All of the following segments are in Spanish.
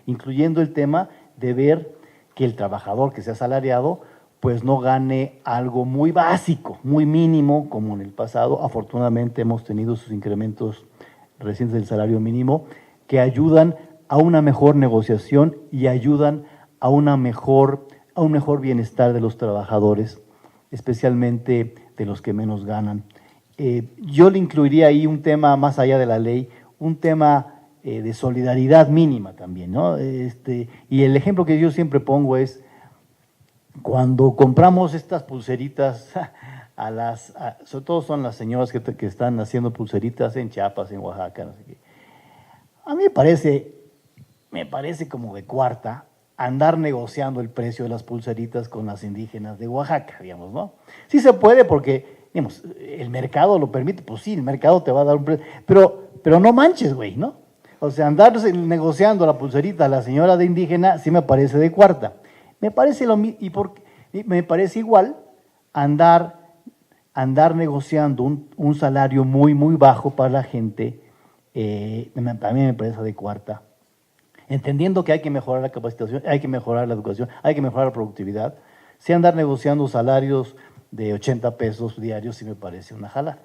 incluyendo el tema de ver que el trabajador que sea asalariado pues no gane algo muy básico, muy mínimo, como en el pasado. Afortunadamente hemos tenido sus incrementos recientes del salario mínimo que ayudan a una mejor negociación y ayudan a un mejor bienestar de los trabajadores, especialmente de los que menos ganan. Yo le incluiría ahí un tema más allá de la ley, un tema de solidaridad mínima también, ¿no? Y el ejemplo que yo siempre pongo es cuando compramos estas pulseritas sobre todo son las señoras que están haciendo pulseritas en Chiapas, en Oaxaca, no sé qué. A mí me parece como de cuarta andar negociando el precio de las pulseritas con las indígenas de Oaxaca, digamos, ¿no? Sí se puede porque, digamos, el mercado lo permite, pues sí, el mercado te va a dar un precio, pero no manches, güey, ¿no? O sea, andar negociando la pulserita a la señora de indígena sí me parece de cuarta. Me parece me parece igual andar negociando un salario muy, muy bajo para la gente, también me parece de cuarta. Entendiendo que hay que mejorar la capacitación, hay que mejorar la educación, hay que mejorar la productividad, si andar negociando salarios de 80 pesos diarios sí me parece una jalada.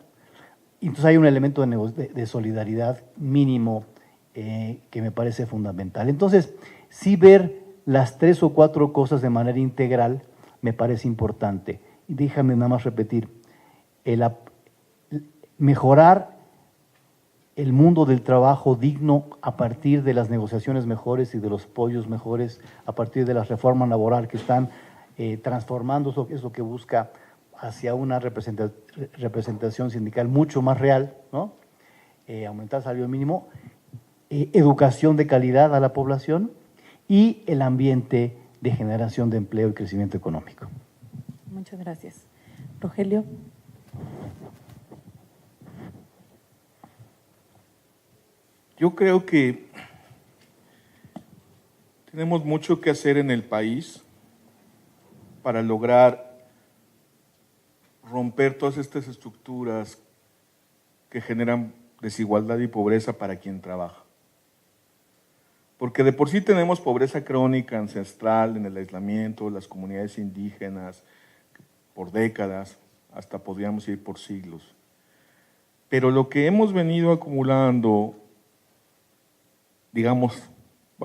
Entonces hay un elemento de solidaridad mínimo que me parece fundamental. Entonces, sí ver las 3 o 4 cosas de manera integral me parece importante. Y déjame nada más repetir, mejorar el mundo del trabajo digno a partir de las negociaciones mejores y de los apoyos mejores, a partir de la reforma laboral que están transformando, eso es lo que busca hacia una representación sindical mucho más real, ¿no? Aumentar el salario mínimo, educación de calidad a la población y el ambiente de generación de empleo y crecimiento económico. Muchas gracias. Rogelio. Yo creo que tenemos mucho que hacer en el país para lograr romper todas estas estructuras que generan desigualdad y pobreza para quien trabaja. Porque de por sí tenemos pobreza crónica, ancestral, en el aislamiento, las comunidades indígenas, por décadas, hasta podríamos ir por siglos. Pero lo que hemos venido acumulando, digamos,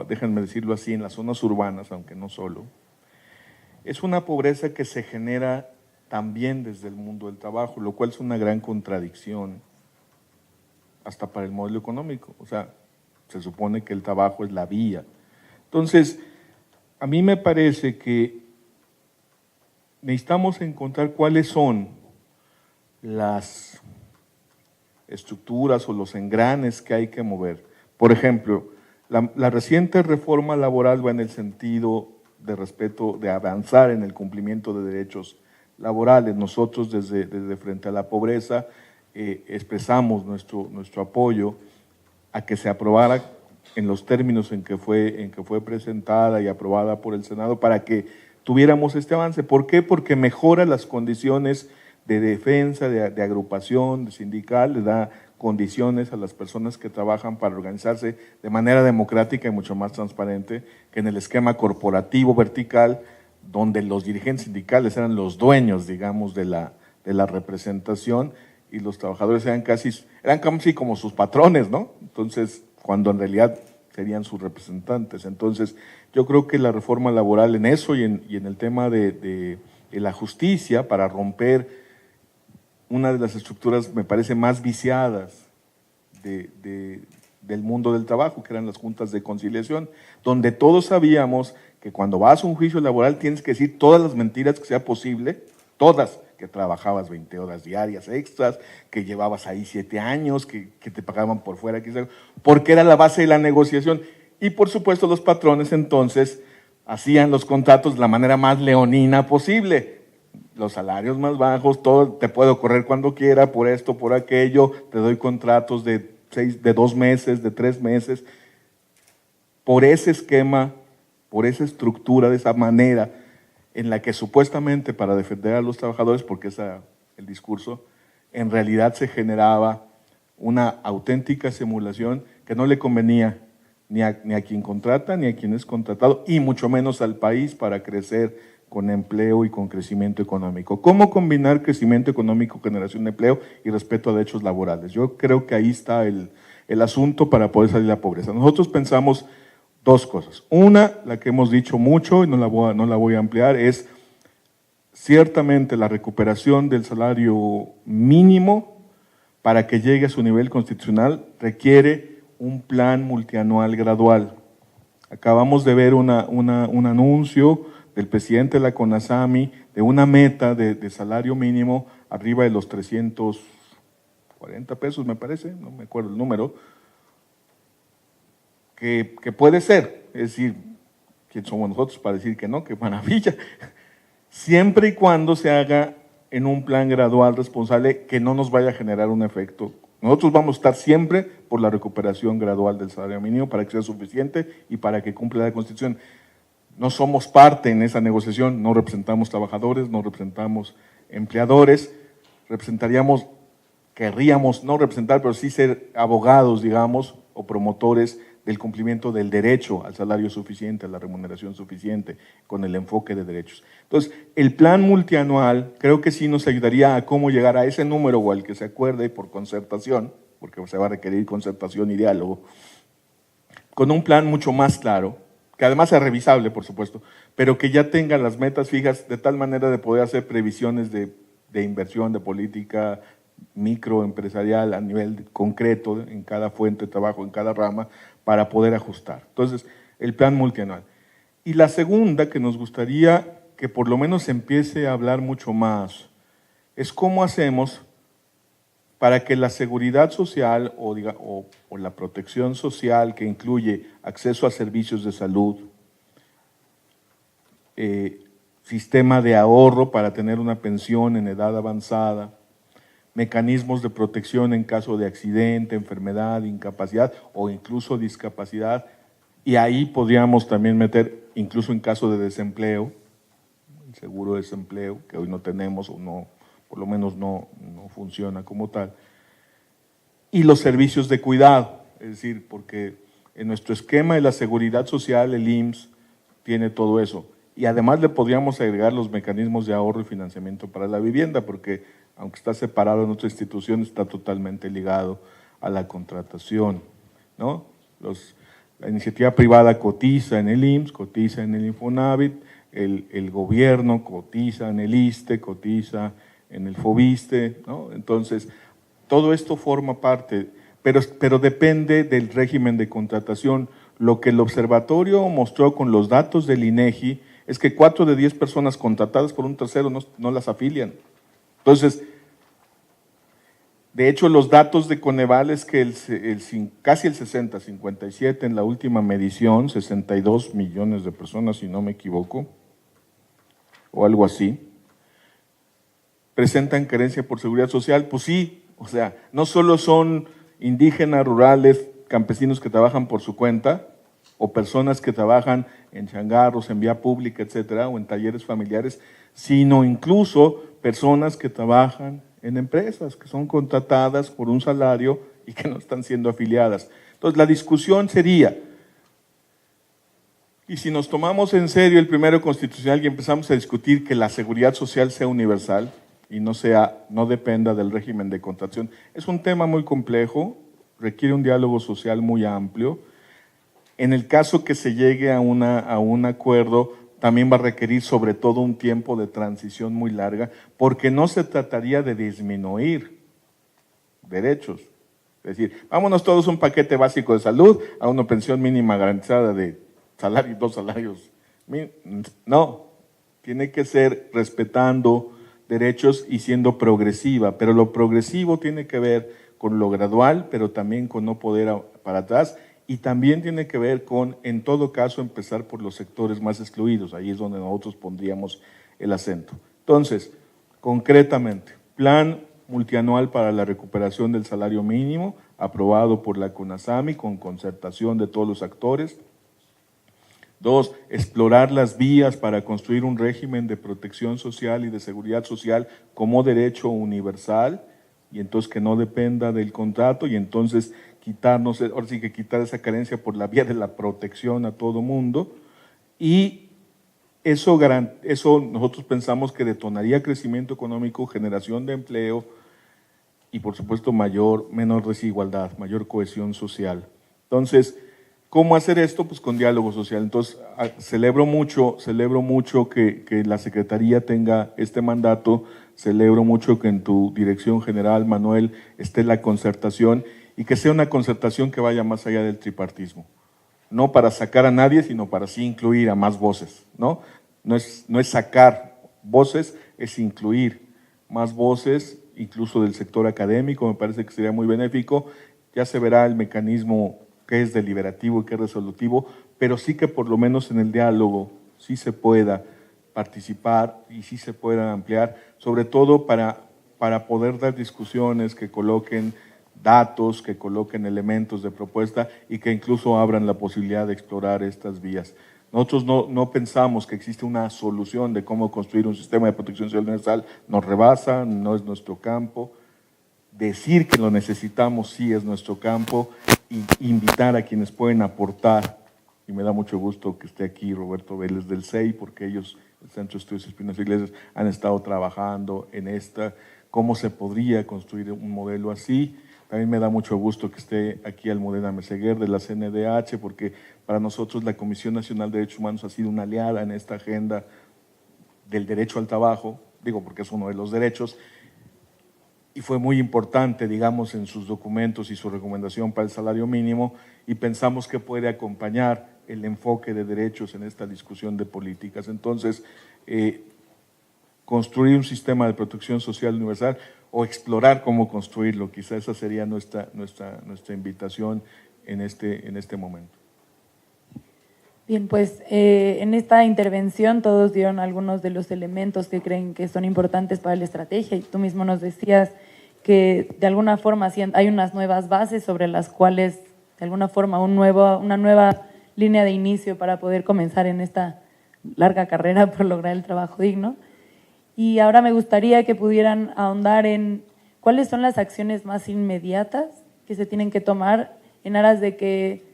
déjenme decirlo así, en las zonas urbanas, aunque no solo, es una pobreza que se genera también desde el mundo del trabajo, lo cual es una gran contradicción hasta para el modelo económico. O sea, se supone que el trabajo es la vía. Entonces, a mí me parece que necesitamos encontrar cuáles son las estructuras o los engranes que hay que mover. Por ejemplo, la reciente reforma laboral va en el sentido de respeto, de avanzar en el cumplimiento de derechos laborales. Nosotros desde Frente a la Pobreza expresamos nuestro apoyo a que se aprobara en los términos en que fue presentada y aprobada por el Senado para que tuviéramos este avance. ¿Por qué? Porque mejora las condiciones de defensa, de agrupación, de sindical, le da condiciones a las personas que trabajan para organizarse de manera democrática y mucho más transparente que en el esquema corporativo vertical, donde los dirigentes sindicales eran los dueños, digamos, de la representación y los trabajadores eran casi como sus patrones, ¿no? Entonces, cuando en realidad serían sus representantes. Entonces, yo creo que la reforma laboral en eso y en el tema de la justicia para romper una de las estructuras, me parece, más viciadas del mundo del trabajo, que eran las juntas de conciliación, donde todos sabíamos que cuando vas a un juicio laboral tienes que decir todas las mentiras que sea posible, todas, que trabajabas 20 horas diarias extras, que llevabas ahí 7 años, que te pagaban por fuera, porque era la base de la negociación. Y por supuesto los patrones entonces hacían los contratos de la manera más leonina posible, los salarios más bajos, todo te puedo correr cuando quiera, por esto, por aquello, te doy contratos de 2 meses, de 3 meses, por ese esquema, por esa estructura, de esa manera en la que supuestamente para defender a los trabajadores, porque ese era el discurso, en realidad se generaba una auténtica simulación que no le convenía ni a quien contrata, ni a quien es contratado, y mucho menos al país para crecer con empleo y con crecimiento económico. ¿Cómo combinar crecimiento económico, generación de empleo y respeto a derechos laborales? Yo creo que ahí está el asunto para poder salir de la pobreza. Nosotros pensamos dos cosas. Una, la que hemos dicho mucho y no la voy a ampliar, es ciertamente la recuperación del salario mínimo para que llegue a su nivel constitucional requiere un plan multianual gradual. Acabamos de ver un anuncio del presidente de la CONASAMI de una meta de salario mínimo arriba de los 340 pesos, me parece, no me acuerdo el número, que puede ser, es decir, ¿quién somos nosotros para decir que no? ¡Qué maravilla! Siempre y cuando se haga en un plan gradual responsable que no nos vaya a generar un efecto. Nosotros vamos a estar siempre por la recuperación gradual del salario mínimo para que sea suficiente y para que cumpla la Constitución. No somos parte en esa negociación, no representamos trabajadores, no representamos empleadores, querríamos no representar, pero sí ser abogados, digamos, o promotores del cumplimiento del derecho al salario suficiente, a la remuneración suficiente, con el enfoque de derechos. Entonces, el plan multianual creo que sí nos ayudaría a cómo llegar a ese número o al que se acuerde por concertación, porque se va a requerir concertación y diálogo, con un plan mucho más claro, que además sea revisable, por supuesto, pero que ya tenga las metas fijas de tal manera de poder hacer previsiones de inversión, de política microempresarial a nivel concreto en cada fuente de trabajo, en cada rama, para poder ajustar. Entonces, el plan multianual. Y la segunda, que nos gustaría que por lo menos se empiece a hablar mucho más, es cómo hacemos para que la seguridad social o la protección social, que incluye acceso a servicios de salud, sistema de ahorro para tener una pensión en edad avanzada, mecanismos de protección en caso de accidente, enfermedad, incapacidad o incluso discapacidad, y ahí podríamos también meter, incluso en caso de desempleo, el seguro de desempleo, que hoy no tenemos o no, por lo menos no funciona como tal, y los servicios de cuidado, es decir, porque en nuestro esquema de la seguridad social, el IMSS tiene todo eso, y además le podríamos agregar los mecanismos de ahorro y financiamiento para la vivienda, porque aunque está separado en otra institución, está totalmente ligado a la contratación, ¿no? La iniciativa privada cotiza en el IMSS, cotiza en el Infonavit, el gobierno cotiza en el ISSSTE, cotiza en el FOBISSSTE, ¿no? Entonces, todo esto forma parte, pero depende del régimen de contratación. Lo que el observatorio mostró con los datos del INEGI es que 4 de 10 personas contratadas por un tercero no las afilian. Entonces, de hecho, los datos de Coneval es que casi el 57 en la última medición, 62 millones de personas, si no me equivoco, o algo así, presentan carencia por seguridad social. Pues sí, o sea, no solo son indígenas, rurales, campesinos que trabajan por su cuenta, o personas que trabajan en changarros, en vía pública, etcétera, o en talleres familiares, sino incluso personas que trabajan en empresas, que son contratadas por un salario y que no están siendo afiliadas. Entonces, la discusión sería, y si nos tomamos en serio el primero constitucional y empezamos a discutir que la seguridad social sea universal y no dependa del régimen de contratación, es un tema muy complejo, requiere un diálogo social muy amplio. En el caso que se llegue a un acuerdo, también va a requerir sobre todo un tiempo de transición muy larga, porque no se trataría de disminuir derechos. Es decir, vámonos todos a un paquete básico de salud, a una pensión mínima garantizada de salario y 2 salarios. No, tiene que ser respetando derechos y siendo progresiva, pero lo progresivo tiene que ver con lo gradual, pero también con no poder para atrás. Y también tiene que ver con, en todo caso, empezar por los sectores más excluidos. Ahí es donde nosotros pondríamos el acento. Entonces, concretamente, plan multianual para la recuperación del salario mínimo, aprobado por la CONASAMI con concertación de todos los actores. 2, explorar las vías para construir un régimen de protección social y de seguridad social como derecho universal, y entonces que no dependa del contrato y entonces quitarnos, ahora sí que quitar esa carencia por la vía de la protección a todo mundo, y eso nosotros pensamos que detonaría crecimiento económico, generación de empleo y por supuesto menor desigualdad, mayor cohesión social. Entonces, ¿cómo hacer esto? Pues con diálogo social. Entonces, celebro mucho que la Secretaría tenga este mandato, celebro mucho que en tu dirección general, Manuel, esté la concertación y que sea una concertación que vaya más allá del tripartismo. No para sacar a nadie, sino para sí incluir a más voces, ¿no? No es sacar voces, es incluir más voces, incluso del sector académico, me parece que sería muy benéfico. Ya se verá el mecanismo que es deliberativo y que es resolutivo, pero sí que por lo menos en el diálogo sí se pueda participar y sí se pueda ampliar, sobre todo para poder dar discusiones que coloquen datos, que coloquen elementos de propuesta y que incluso abran la posibilidad de explorar estas vías. Nosotros no pensamos que existe una solución de cómo construir un sistema de protección social universal, nos rebasa, no es nuestro campo. Decir que lo necesitamos sí es nuestro campo, y invitar a quienes pueden aportar, y me da mucho gusto que esté aquí Roberto Vélez del CEI, porque ellos, el Centro de Estudios Espinosa Iglesias, han estado trabajando en cómo se podría construir un modelo así. También me da mucho gusto que esté aquí Almudena Meseguer de la CNDH, porque para nosotros la Comisión Nacional de Derechos Humanos ha sido una aliada en esta agenda del derecho al trabajo, digo porque es uno de los derechos, y fue muy importante, digamos, en sus documentos y su recomendación para el salario mínimo, y pensamos que puede acompañar el enfoque de derechos en esta discusión de políticas. Entonces, construir un sistema de protección social universal o explorar cómo construirlo, quizá esa sería nuestra invitación en este momento. Bien, pues en esta intervención todos dieron algunos de los elementos que creen que son importantes para la estrategia, y tú mismo nos decías que de alguna forma hay unas nuevas bases sobre las cuales de alguna forma una nueva línea de inicio para poder comenzar en esta larga carrera por lograr el trabajo digno. Y ahora me gustaría que pudieran ahondar en cuáles son las acciones más inmediatas que se tienen que tomar en aras de que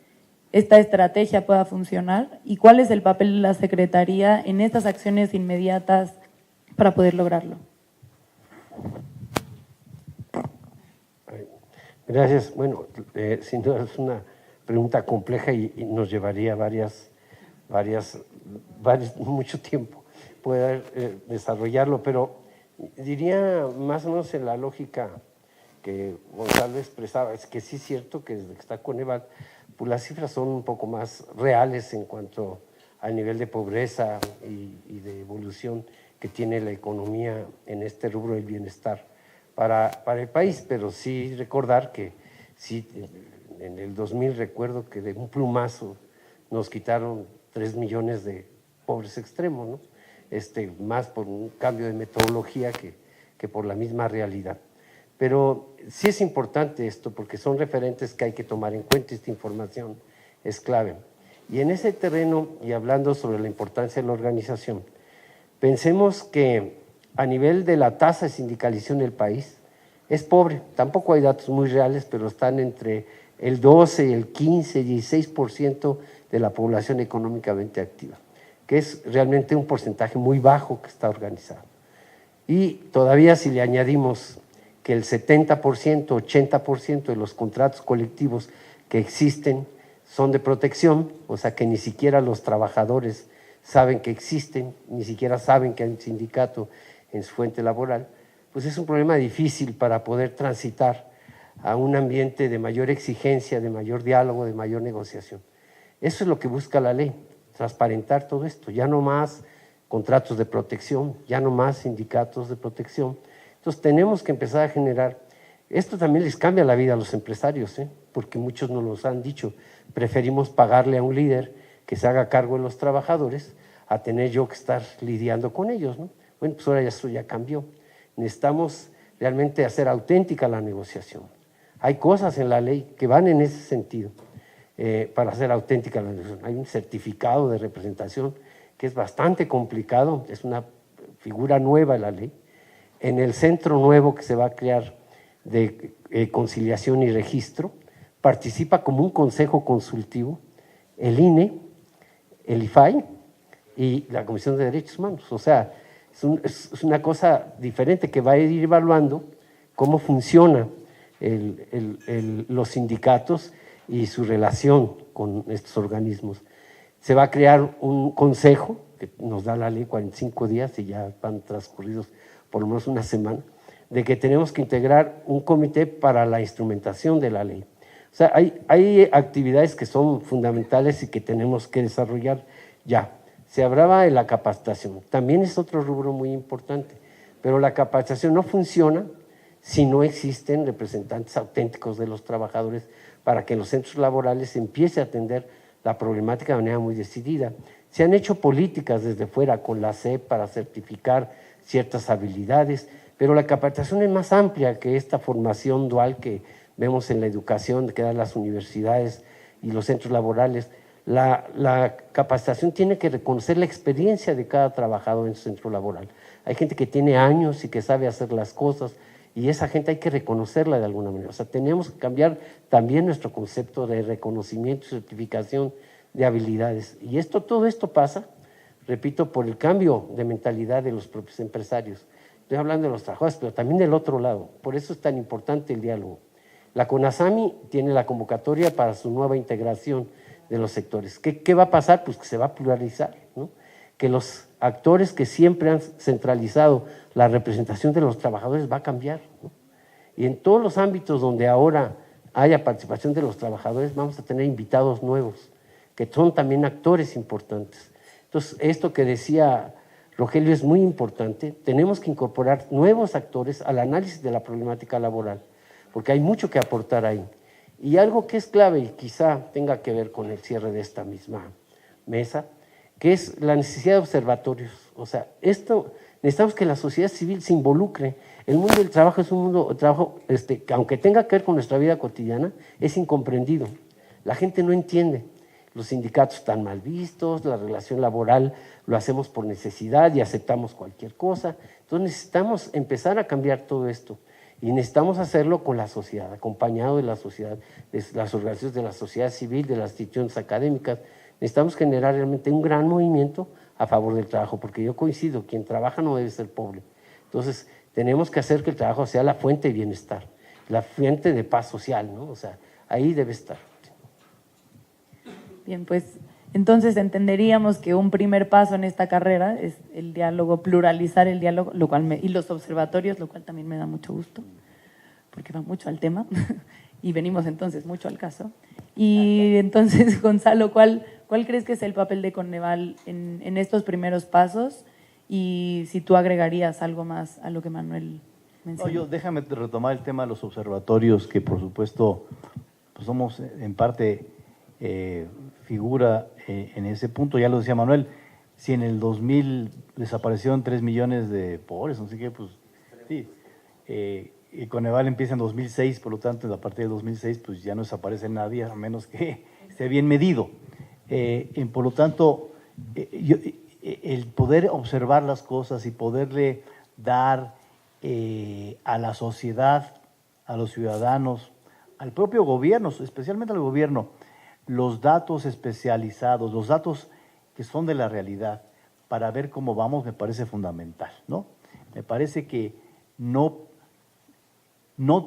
esta estrategia pueda funcionar, y cuál es el papel de la Secretaría en estas acciones inmediatas para poder lograrlo. Gracias. Bueno, sin duda es una pregunta compleja y nos llevaría mucho tiempo poder desarrollarlo, pero diría más o menos en la lógica que Gonzalo expresaba, es que sí es cierto que desde que está Coneval, pues las cifras son un poco más reales en cuanto al nivel de pobreza y de evolución que tiene la economía en este rubro del bienestar para el país, pero sí recordar que sí, en el 2000 recuerdo que de un plumazo nos quitaron 3 millones de pobres extremos, ¿no? Más por un cambio de metodología que por la misma realidad. Pero sí es importante esto porque son referentes que hay que tomar en cuenta, esta información es clave. Y en ese terreno, y hablando sobre la importancia de la organización, pensemos que a nivel de la tasa de sindicalización del país es pobre, tampoco hay datos muy reales, pero están entre el 12, el 15, 16% de la población económicamente activa, que es realmente un porcentaje muy bajo que está organizado. Y todavía si le añadimos que el 70%, 80% de los contratos colectivos que existen son de protección, o sea que ni siquiera los trabajadores saben que existen, ni siquiera saben que hay un sindicato en su fuente laboral, pues es un problema difícil para poder transitar a un ambiente de mayor exigencia, de mayor diálogo, de mayor negociación. Eso es lo que busca la ley, transparentar todo esto, ya no más contratos de protección, ya no más sindicatos de protección. Entonces tenemos que empezar a generar, esto también les cambia la vida a los empresarios, porque muchos nos los han dicho, preferimos pagarle a un líder que se haga cargo de los trabajadores a tener yo que estar lidiando con ellos, ¿no? Bueno, pues ahora eso ya cambió. Necesitamos realmente hacer auténtica la negociación. Hay cosas en la ley que van en ese sentido para hacer auténtica la negociación. Hay un certificado de representación que es bastante complicado, es una figura nueva en la ley. En el centro nuevo que se va a crear de Conciliación y Registro, participa como un consejo consultivo el INE, el IFAI y la Comisión de Derechos Humanos. O sea, es una cosa diferente que va a ir evaluando cómo funcionan los sindicatos y su relación con estos organismos. Se va a crear un consejo, que nos da la ley 45 días y ya van transcurridos por lo menos una semana, de que tenemos que integrar un comité para la instrumentación de la ley. O sea, hay actividades que son fundamentales y que tenemos que desarrollar ya. Se hablaba de la capacitación, también es otro rubro muy importante, pero la capacitación no funciona si no existen representantes auténticos de los trabajadores para que en los centros laborales se empiece a atender la problemática de manera muy decidida. Se han hecho políticas desde fuera con la SEP para certificar ciertas habilidades, pero la capacitación es más amplia que esta formación dual que vemos en la educación que dan las universidades y los centros laborales. La capacitación tiene que reconocer la experiencia de cada trabajador en su centro laboral. Hay gente que tiene años y que sabe hacer las cosas y esa gente hay que reconocerla de alguna manera. O sea, tenemos que cambiar también nuestro concepto de reconocimiento y certificación de habilidades. Y todo esto pasa, repito, por el cambio de mentalidad de los propios empresarios. Estoy hablando de los trabajadores, pero también del otro lado. Por eso es tan importante el diálogo. La CONASAMI tiene la convocatoria para su nueva integración de los sectores. ¿Qué va a pasar? Pues que se va a pluralizar, ¿no? Que los actores que siempre han centralizado la representación de los trabajadores va a cambiar, ¿no? Y en todos los ámbitos donde ahora haya participación de los trabajadores vamos a tener invitados nuevos, que son también actores importantes. Entonces, esto que decía Rogelio es muy importante. Tenemos que incorporar nuevos actores al análisis de la problemática laboral, porque hay mucho que aportar ahí. Y algo que es clave y quizá tenga que ver con el cierre de esta misma mesa, que es la necesidad de observatorios. O sea, necesitamos que la sociedad civil se involucre. El mundo del trabajo es un mundo de trabajo que aunque tenga que ver con nuestra vida cotidiana, es incomprendido. La gente no entiende. Los sindicatos están mal vistos, la relación laboral lo hacemos por necesidad y aceptamos cualquier cosa. Entonces necesitamos empezar a cambiar todo esto. Y necesitamos hacerlo con la sociedad, acompañado de la sociedad, de las organizaciones de la sociedad civil, de las instituciones académicas. Necesitamos generar realmente un gran movimiento a favor del trabajo, porque yo coincido, quien trabaja no debe ser pobre. Entonces, tenemos que hacer que el trabajo sea la fuente de bienestar, la fuente de paz social, ¿no? O sea, ahí debe estar. Bien, pues entonces entenderíamos que un primer paso en esta carrera es el diálogo, pluralizar el diálogo, lo cual y los observatorios, lo cual también me da mucho gusto, porque va mucho al tema y venimos entonces mucho al caso. Y entonces, Gonzalo, ¿cuál crees que es el papel de Coneval en estos primeros pasos? Y si tú agregarías algo más a lo que Manuel mencionó. Déjame retomar el tema de los observatorios, que por supuesto pues somos en parte figura en ese punto. Ya lo decía Manuel, si en el 2000 desaparecieron 3 millones de pobres, no sé qué, pues sí. Y Coneval empieza en 2006, por lo tanto, a partir de 2006, pues ya no desaparece nadie, a menos que esté bien medido. Por lo tanto, el poder observar las cosas y poderle dar a la sociedad, a los ciudadanos, al propio gobierno, especialmente al gobierno, los datos especializados, los datos que son de la realidad, para ver cómo vamos, me parece fundamental, ¿no? Me parece que no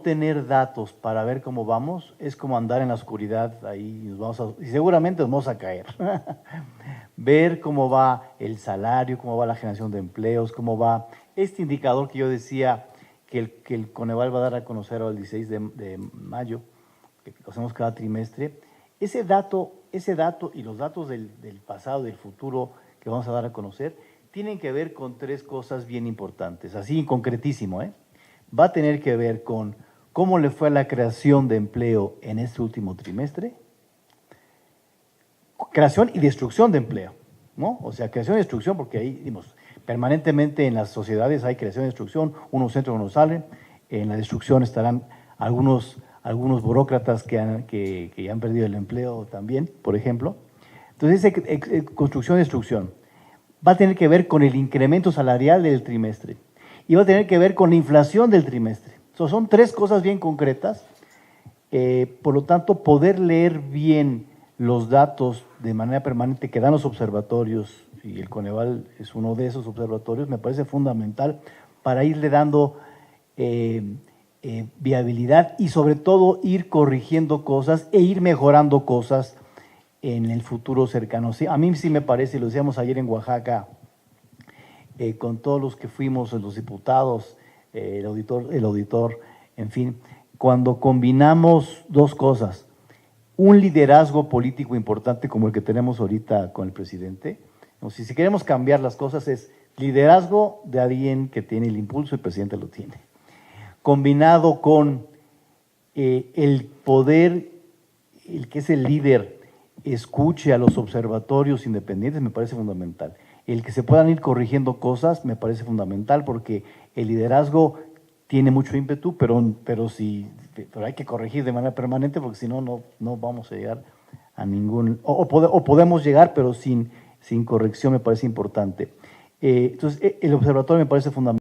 tener datos para ver cómo vamos es como andar en la oscuridad ahí y seguramente nos vamos a caer. Ver cómo va el salario, cómo va la generación de empleos, cómo va este indicador que yo decía que el Coneval va a dar a conocer el 16 de mayo, que lo hacemos cada trimestre. Ese dato y los datos del pasado, del futuro que vamos a dar a conocer, tienen que ver con 3 cosas bien importantes, así concretísimo, ¿eh? Va a tener que ver con cómo le fue a la creación de empleo en este último trimestre, creación y destrucción de empleo, ¿no? O sea, creación y destrucción, porque ahí, digamos, permanentemente en las sociedades hay creación y destrucción, unos entran, unos salen, en la destrucción estarán algunos burócratas que han perdido el empleo también, por ejemplo. Entonces, construcción y destrucción va a tener que ver con el incremento salarial del trimestre y va a tener que ver con la inflación del trimestre. Entonces, son tres cosas bien concretas. Por lo tanto, poder leer bien los datos de manera permanente que dan los observatorios, y el Coneval es uno de esos observatorios, me parece fundamental para irle dando viabilidad y sobre todo ir corrigiendo cosas e ir mejorando cosas en el futuro cercano. Sí, a mí sí me parece, lo decíamos ayer en Oaxaca, con todos los que fuimos, los diputados, el auditor, en fin, cuando combinamos dos cosas, un liderazgo político importante como el que tenemos ahorita con el presidente, si queremos cambiar las cosas es liderazgo de alguien que tiene el impulso, el presidente lo tiene, combinado con el poder, el que es el líder, escuche a los observatorios independientes, me parece fundamental. El que se puedan ir corrigiendo cosas me parece fundamental porque el liderazgo tiene mucho ímpetu, pero hay que corregir de manera permanente porque si no, no vamos a llegar a ningún… O podemos llegar, pero sin corrección me parece importante. Entonces, el observatorio me parece fundamental.